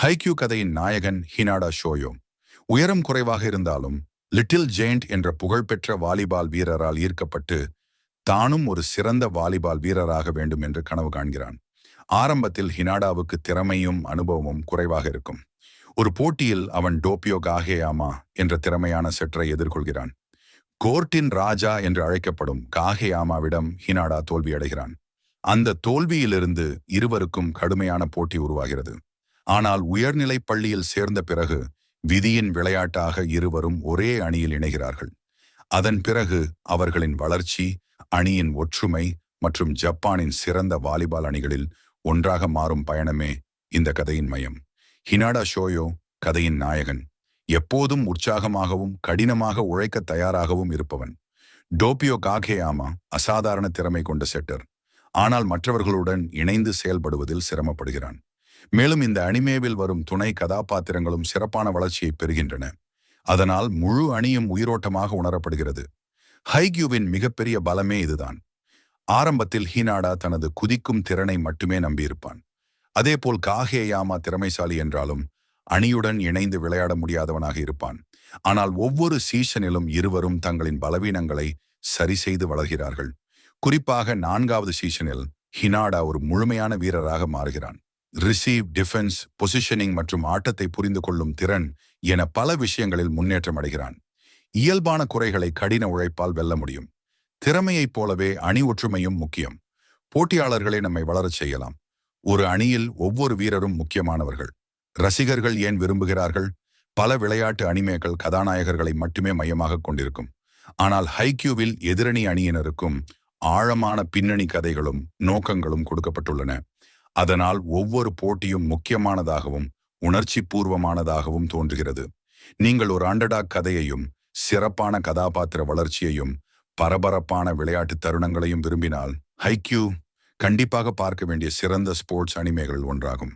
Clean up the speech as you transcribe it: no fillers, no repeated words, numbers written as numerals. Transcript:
Haikyuu கதையின் நாயகன் ஹினாடா ஷோயோ. உயரம் குறைவாக இருந்தாலும் லிட்டில் ஜெயண்ட் என்ற புகழ்பெற்ற வாலிபால் வீரரால் ஈர்க்கப்பட்டு தானும் ஒரு சிறந்த வாலிபால் வீரராக வேண்டும் என்று கனவு காண்கிறான். ஆரம்பத்தில் ஹினாடாவுக்கு திறமையும் அனுபவமும் குறைவாக இருக்கும். ஒரு போட்டியில் அவன் டோப்பியோ காகேயாமா என்ற திறமையான செட்டரை எதிர்கொள்கிறான். கோர்ட்டின் ராஜா என்று அழைக்கப்படும் காகேயாமாவிடம் ஹினாடா தோல்வியடைகிறான். அந்த தோல்வியிலிருந்து இருவருக்கும் கடுமையான போட்டி உருவாகிறது. ஆனால் உயர்நிலைப் பள்ளியில் சேர்ந்த பிறகு விதியின் விளையாட்டாக இருவரும் ஒரே அணியில் இணைகிறார்கள். அதன் பிறகு அவர்களின் வளர்ச்சி, அணியின் ஒற்றுமை மற்றும் ஜப்பானின் சிறந்த வாலிபால் அணிகளில் ஒன்றாக மாறும் பயணமே இந்த கதையின் மையம். ஹினாடா ஷோயோ கதையின் நாயகன். எப்போதும் உற்சாகமாகவும் கடினமாக உழைக்க தயாராகவும் இருப்பவன். டோப்பியோ காகேயாமா அசாதாரண திறமை கொண்ட செட்டர். ஆனால் மற்றவர்களுடன் இணைந்து செயல்படுவதில் சிரமப்படுகிறான். மேலும் இந்த அனிமேவில் வரும் துணை கதாபாத்திரங்களும் சிறப்பான வளர்ச்சியை பெறுகின்றன. அதனால் முழு அணியும் உயிரோட்டமாக உணரப்படுகிறது. ஹைக்யூவின் மிகப்பெரிய பலமே இதுதான். ஆரம்பத்தில் ஹினாடா தனது குதிக்கும் திறனை மட்டுமே நம்பியிருப்பான். அதேபோல் காகேயாமா திறமைசாலி என்றாலும் அணியுடன் இணைந்து விளையாட முடியாதவனாக இருப்பான். ஆனால் ஒவ்வொரு சீசனிலும் இருவரும் தங்களின் பலவீனங்களை சரி செய்து வளர்கிறார்கள். குறிப்பாக 4வது சீசனில் ஹினாடா ஒரு முழுமையான வீரராக மாறுகிறான். ரிசீவ், டிஃபென்ஸ், பொசிஷனிங் மற்றும் ஆட்டத்தை புரிந்து கொள்ளும் திறன் என பல விஷயங்களில் முன்னேற்றம் அடைகிறான். இயல்பான குறைகளை கடின உழைப்பால் வெல்ல முடியும். திறமையைப் போலவே அணி ஒற்றுமையும் முக்கியம். போட்டியாளர்களை நம்மை வளரச் செய்யலாம். ஒரு அணியில் ஒவ்வொரு வீரரும் முக்கியமானவர்கள். ரசிகர்கள் ஏன் விரும்புகிறார்கள்? பல விளையாட்டு அனிமேக்கள் கதாநாயகர்களை மட்டுமே மையமாக கொண்டிருக்கும். ஆனால் ஹைக்யூவில் எதிரணி அணியினருக்கும் ஆழமான பின்னணி கதைகளும் நோக்கங்களும் கொடுக்கப்பட்டுள்ளன. அதனால் ஒவ்வொரு போட்டியும் முக்கியமானதாகவும் உணர்ச்சி பூர்வமானதாகவும் தோன்றுகிறது. நீங்கள் ஒரு அண்டர்டாக் கதையையும் சிறப்பான கதாபாத்திர வளர்ச்சியையும் பரபரப்பான விளையாட்டு தருணங்களையும் விரும்பினால் ஹைக்யூ கண்டிப்பாக பார்க்க வேண்டிய சிறந்த ஸ்போர்ட்ஸ் அனிமேகள் ஒன்றாகும்.